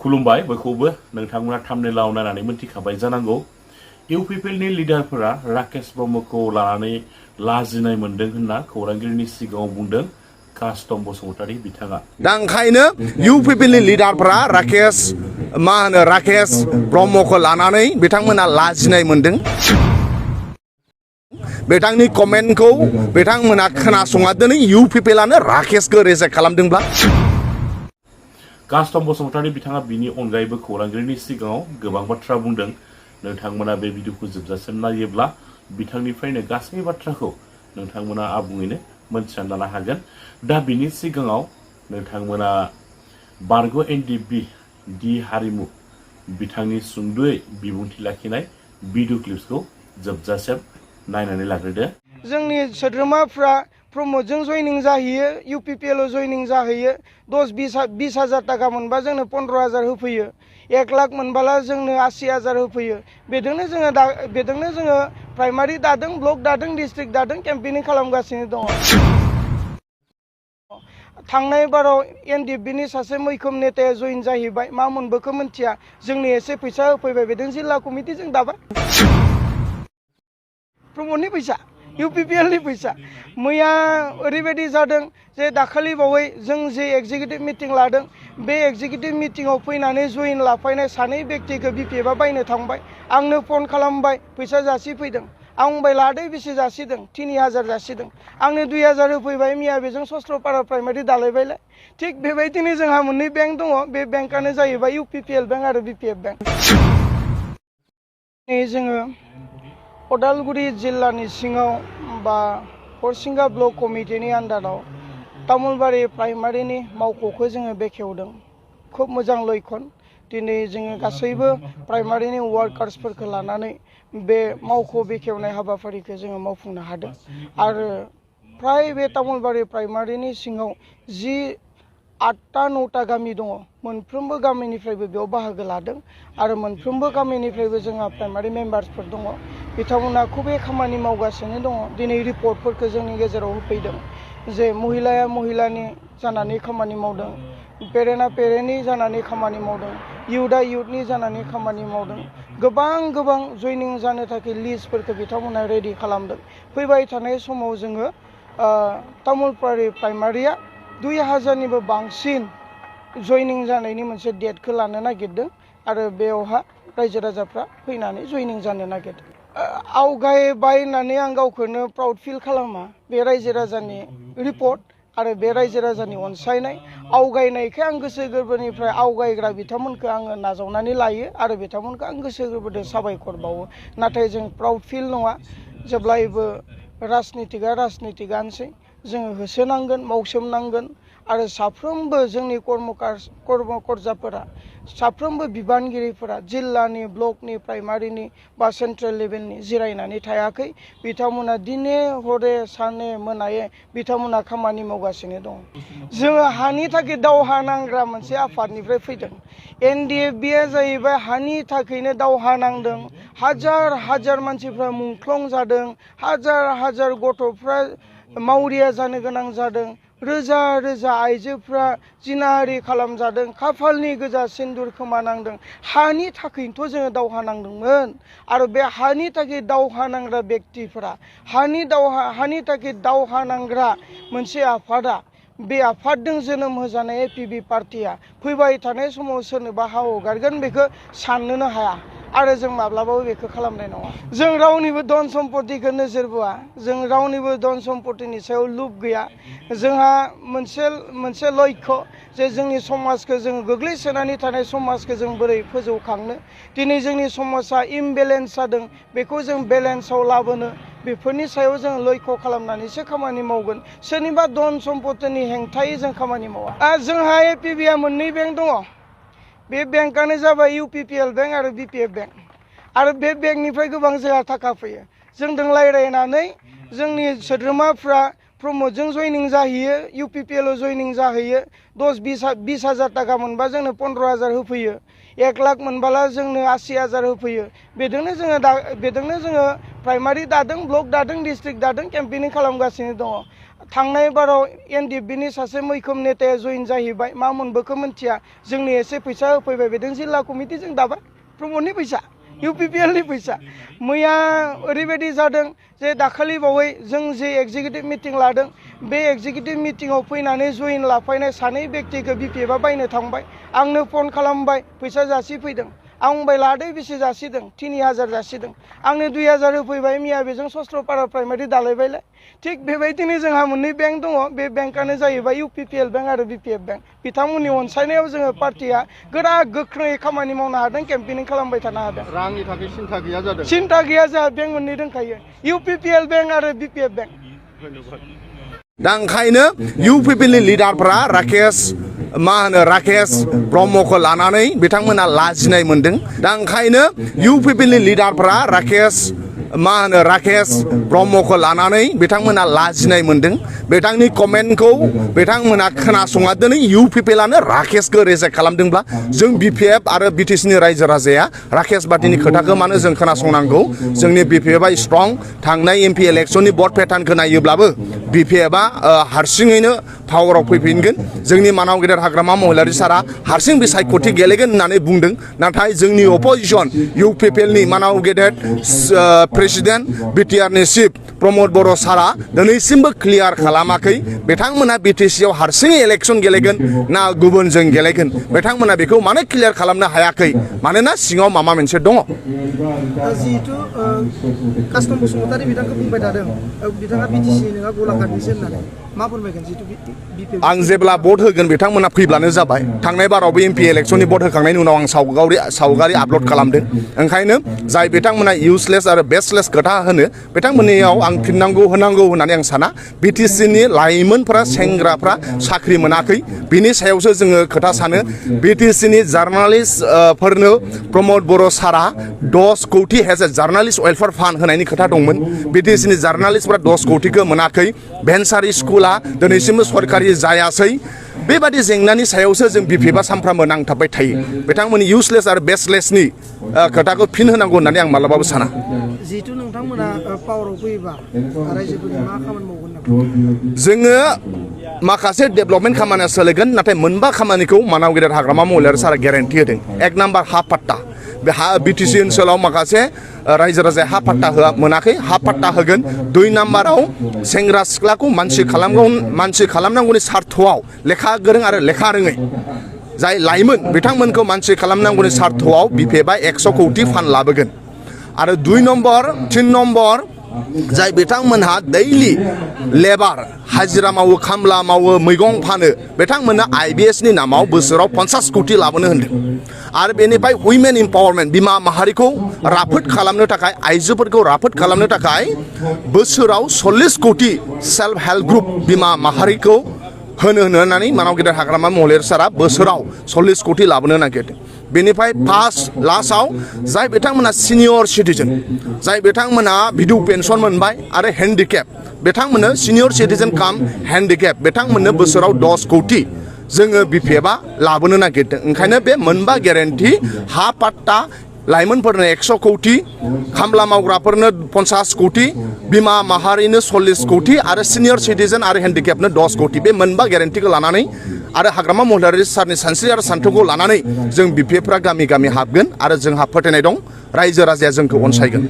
खुलुमबाय बयखौबो नोंथांमोना थाम्बनेलाव नायनानै मोनथिखाबाय जानांगौ UPPL नि लिडारफोरा राकेश ब्रह्मखौ लानानै लाजिनाय मोनदों होनना खौरांगिरिनि सिगाङाव बुंदों कास्टम बसुमतारी बिथाङा। दा ओंखायनो UPPL नि लिडारफोरा राकेश ब्रह्मखौ लानानै बिथांमोना लाजिनाय मोनदों। बिथांनि कमेन्टखौ बिथांमोना खोनासङा दिनै UPPL आनो राकेशखौ रिजेक्ट खालामदोंब्ला। कास्टम बसुमतारी बिथाङा बिनि अनगायैबो खौरांगिरिनि सिगाङाव गोबां बाथ्रा बुंदों। नोंथांमोना बे भिडिअखौ जोबजासिम नायोब्ला बिथांनिफ्रायनो गासै बाथ्राखौ नोंथांमोना आबुङैनो मोनथिना लानो हागोन। दा बिनि सिगाङाव नोंथांमोना बारग' NDB दि हारिमु बिथांनि सुंद'यै बिबुंथि लाखिनाय भिडिअ क्लिप्सखौ जोबजासिम नायनानै लाग्रोदो। जोंनि सोद्रोमाफ्रा प्रमोदजों जयनिं जाहैयो, UPPL आव जयनिं जाहैयो। 10-20 हाजार टाका मोनबा जोंनो 15,000 होफैयो। 1 लाख मोनबाला जोंनो 80,000 होफैयो। बेजोंनो जोङो प्राइमारि दादों, ब्लक दादों, डिस्ट्रिक्ट दादों, केम्पेनिं खालामगासिनो दङ। थांनाय बाराव NDB नि सासे मैखोम नेताया जइन जाहैबाय। मा मोनबोखो मिथिया, जोंनो एसे फैसा होफैबाय, बेजों जिल्ला कमिटिजों दाबाय। प्रमोदनि फैसा, UPPL नि फैसा। मैया ओरैबायदि जादों जे दाखालि बावै जों जे एक्जिकिउटिभ मिटिं लादों, बे एक्जिकिउटिभ मिटिंआव फैनानै जइन लाफैनाय सानै व्यक्तिखौ BPF आ बायनो थांबाय। आंनो फन खालामबाय, फैसा जासिफैदों। आं बुंबाय लादो बेसे जासिदों, 3,000 जासिदों। आंनो 2,000 होफैबाय, मैया बेजों सस्त्रपारा प्राइमारि दालायबायलाय। थिग बेबायदिनो जोंहा मोननै बेंक दङ, बे बेंकआनो जाहैबाय UPPL बेंक आरो BPF बेंक। जोङो उदालगुरि जिल्लानि सिङाव बा हरसिंगा ब्लक कमिटिनि आन्दाराव तामुलबारि प्राइमारिनि मावख'खौ जोङो बेखेवदों। खोब मोजां लैखोन। दिनै जोङो गासैबो प्राइमारिनि वार्कार्सफोरखौ लानानै बे मावख' बेखेवनाय हाबाफारिखौ जोङो मावफुंनो हादों। आरो फ्राय बे तामुलबारि प्राइमारिनि सिङाव 8टा-9टा गामि दङ। मोनफ्रोमबो गामिनिफ्रायबो बेयाव बाहागो लादों आरो मोनफ्रोमबो गामिनिफ्रायबो जोंहा प्राइमारि मेम्बार्सफोर दङ। बिथांमोना खुबै खामानि मावगासिनो दङ। दिनै रिपर्टफोरखौ जोंनि गेजेराव होफैदों जे महिलाया महिलानि जानानै खामानि मावदों, पेरेन्टआ पेरेन्टनि जानानै खामानि मावदों, इउथआ इउथनि जानानै खामानि मावदों। गोबां जयनिं जानो थाखाय लिस्टफोरखौ बिथांमोना रेडि खालामदों। फैबाय थानाय समाव जोङो तामुलबारि प्राइमारिया 2,000निबो बांसिन जयनिं जानायनि मोनसे डेटखौ लानो नागिरदों आरो बेयावहा रायजो राजाफ्रा फैनानै जयनिं जानो नागिरदों। आवगायबाय होननानै आं गावखौनो प्राउड फिल खालामा। बे रायजो राजानि रिपर्ट आरो बे रायजो राजानि अनसायनाय, आवगायनायखौ आं गोसो गोरबोनिफ्राय आवगायग्रा बिथांमोनखौ आङो नाजावनानै लायो आरो बिथांमोनखौ आं गोसो गोरबोजों साबायखर बावो। नाथाय जों प्राउड फिल नङा। जेब्लायबो राजनितिकआनोसै। जोङो होसोनांगोन, मावसोमनांगोन आरो साफ्रोमबो जोंनि कर्मकर्ताफोरा, साफ्रोमबो बिबानगिरिफोरा जिल्लानि, ब्लकनि, प्राइमारिनि बा सेन्ट्रेल लेभेलनि जिरायनानै थायाखै। बिथांमोना दिने हरे साने मोनायै बिथांमोना खामानि मावगासिनो दङ। जोङो हानि थाखाय दावहा नांग्रा मोनसे आफादनिफ्राय फैदों। NDFB आ जाहैबाय हानि थाखायनो दावहा नांदों। हाजार मानसिफ्रा मुंख्लं जादों। हाजार गथ'फ्रा मावरिया जानो गोनां जादों। रोजा आइजोफ्रा जिनाहारि खालामजादों। खाफालनि गोजा सिन्दुर खोमानांदों। हानि थाखायनोथ' जोङो दावहा नांदोंमोन। आरो बे हानि थाखाय दावहा नांग्रा व्यक्तिफोरा, हानि थाखाय दावहा नांग्रा मोनसे आफादा, बे आफादजों जोनोम होजानाय APB पार्टिया फैबाय थानाय समाव सोरनोबा हा हगारगोन बेखौ साननोनो हाया आरो जों माब्लाबाबो बेखौ खालामनाय नङा। जों रावनिबो धन सम्पतिखौ नोजोर बोआ। जों रावनिबो धन सम्पतिनि सायाव लुब गैया। जोंहा मोनसे लक्ष्य जे जोंनि समाजखौ जों गोग्लैसोनानै थानाय समाजखौ जों बोरै फोजौखांनो। दिनै जोंनि समाजा इमबेलेन्स जादों, बेखौ जों बेलेन्सआव लाबोनो, बेफोरनि सायाव जों लक्ष्य खालामनानैसो खामानि मावगोन। सोरनिबा धन सम्पतिनि हेंथायै जों खामानि मावा। जोंहा APB आ मोननै बेंक दङ। बे बेंकआनो जाबाय UPPL बेंक आरो BPF बेंक। आरो बे बेंकनिफ्राय गोबां जोंहा थाखा फैयो। जोंजों रायज्लायनानै जोंनि सोद्रोमाफ्रा प्रमोदजों जयनिं जाहैयो, UPPL आव जयनिं जाहैयो। 10-20 हाजार टाका मोनबा जोंनो 15,000 होफैयो। 1 लाख मोनबाला जोंनो 80,000 होफैयो। बेजोंनो जोङो प्राइमारि दादों, ब्लक दादों, डिस्ट्रिक्ट दादों, केम्पेनिं खालामगासिनो दङ। थांनाय बाराव एनडिएफबिनि सासे मैखोम नेताया जइन जाहैबाय मा मोनबोखो मिथिया जोंनि एसे फैसा होफैबाय बेदों जिल्ला कमिटिजों दाबाय प्रमदनि फैसा UPPLनि फैसा मैया ओरैबायदि जादों जे दाखालि बावै जों जे एग्जिकिउटिभ मिटिं लादों बे एग्जिकिउटिभ मिटिङाव फैनानै जइन लाफैनाय सानै बेक्तिखौ बिपिएफआ बायनो थांबाय आंनो फन खालामबाय फैसा जासि फैदों आं बुंबाय लादो बेसे जासिदों 3000 जासिदों आंनो 2000 होफैबाय मिया बेजों सस्त्रपारा प्राइमारि दालायबायलाय थिग बेबायदिनो जोंहा मोननै बेंक दङ बे बेंकआनो जाहैबाय UPPL बेंक आरो BPF बेंक बिथांमोननि अनसायनायाव जोङो पार्टिया गोरा गोख्रोङै खामानि मावनो हादों केम्पेनिं खालामबाय थानो हादों रांनि थाखाय सिन्था गैया जादों सिन्था गैया जोंहा बेंक मोननै दंखायो UPPL बेंक आरो BPF बेंक दा ओंखायनो UPPLनि लिडारफ्रा राकेश ब्रह्मखौ लानानै बिथांमोना लाजिनाय मोनदों दा ओंखायनो UPPLनि लिडारफ्रा राकेश ब्रह्मखौ लानानै बिथांमोना लाजिनाय मोनदों बिथांनि कमेन्टखौ बिथांमोना खोनासङा दिनै UPPLआनो राकेशखौ रिजेक्ट खालामदोंब्ला जों BPF आरो BTCनि रायजो राजाया राकेश बादिनि खोथाखौ मानो जों खोनासंनांगौ जोंनि BPFआ स्ट्रं थांनाय MP इलेक्शननि भट पेटार्नखौ नायोब्लाबो BPFआ हारसिङैनो पावाराव फैफिनगोन जोंनि मानाव गेदेर हाग्रामा महिलारि सारा हारसिं बिसायख'थि गेलेगोन होननानै बुंदों नाथाय जोंनि अपोजिशन UPPLनि मानाव गेदेर प्रेसिडेन्ट BTRनि चिफ प्रमद बर' सारा दिनैसिमबो क्लियार खालामाखै बिथांमोना BTCआव हारसिङै इलेक्शन गेलेगोन ना गुबुनजों गेलेगोन बिथांमोना बेखौ मानो क्लियार खालामनो हायाखै मानोना सिङाव माबा मोनसे दङ जिहेतु कास्टम बसुमतारी बिथांखौ बुंबाय थादों बिथाङा BTC नङा गलाघाटनिसो होननानै मा फोरमायगोन जिहेतु आं जेब्ला भट होगोन बिथांमोना फैब्लानो जाबाय थांनाय बारावबो MP इलेक्शननि भट होखांनायनि उनाव आं सावगारि आपल'ड खालामदों ओंखायनो जाय बिथांमोना इउजलेस आरो बेसलेस खोथा होनो बिथांमोननियाव आं फिननांगौ होनांगौ होननानै आं साना BTCनि लाइमोनफ्रा सेंग्राफ्रा साख्रि मोनाखै बिनि सायावसो जोङो खोथा सानो BTCनि जार्नालिस्टफोरनो प्रमद बर' सारा 10 कौटि has a journalist welfare fund होनायनि खोथा दंमोन BTCनि जार्नालिस्टफ्रा 10 कौटिखौ मोनाखै भेन्सारि स्कुला दिनैसिमबो सरकारि जायासै बेबादि जेंनानि सायावसो जों BPFआ सानफ्रामबो नांथाबबाय थायो बिथांमोननि इउजलेस आरो बेसलेसनि खोथाखौ फिन होनांगौ होननानै आं मालाबाबो साना जिहेतु नोंथांमोना पावाराव फैयोबा रायजोफोरनि मा खामानि मावगोन जोङो माखासे डेभेलपमेन्ट खामानिया सोलिगोन नाथाय मोनबा खामानिखौ मानाव गेदेर हाग्रामा महिलारि सारा गेरेन्टि होदों 1 नाम्बार हा पाट्टा बे BTC ओनसोलाव माखासे रायजो राजाया हा पाट्टा मोनाखै हा पाट्टा होगोन 2 नाम्बाराव सेंग्रा सिख्लाखौ मानसि खालामनांगौनि सार्थआव लेखा गोरों आरो लेखा रोङै जाय लाइमोन बिथांमोनखौ मानसि खालामनांगौनि सार्थआव BPFआ 100 कौटि फान्ड लाबोगोन आरो 2 नम्बर 3 नम्बर जाय बिथांमोनहा दैलि लेबार हाजिरा मावो खामला मावो मैगं फानो बिथांमोननो IBSनि नामाव बोसोराव 50 कौटि लाबोनो होनदों आरो बेनिफ्राय वुमेन इम्पावारमेन्ट बिमा माहारिखौ राफोद खालामनो थाखाय आइजोफोरखौ राफोद खालामनो थाखाय बोसोराव 40 कौटि सेल्फ हेल्प ग्रुप बिमा माहारिखौ होननानै मानाव गेदेर हाग्रामा महिलारि सारा बोसोराव 40 कौटि लाबोनो नागिरदों बेनिफ्राय लास्टआव जाय बिथांमोना सिनियर सिटिजेन जाय बिथांमोना भिडु पेन्सन मोनबाय आरो हेन्डिकेप बिथांमोननो सिनियर सिटिजेन काम हेन्डिकेप बिथांमोननो बोसोराव 10 कौटि जोङो BPFआ लाबोनो नागिरदों ओंखायनो बे मोनबा गेरेन्टि हा पाट्टा लाइमोनफोरनो 100 कौटि खामला मावग्राफोरनो 50 कौटि बिमा माहारिनो 40 कौटि आरो सिनियर सिटिजेन आरो हेन्डिकेपनो 10 कौटि बे मोनबा गेरेन्टिखौ लानानै आरो हाग्रामा महिलारि सारनि सानस्रि आरो सान्थौखौ लानानै जों BPFफ्रा गामि गामि हाबगोन आरो जोंहा फोथायनाय दं रायजो राजाया जोंखौ अनसायगोन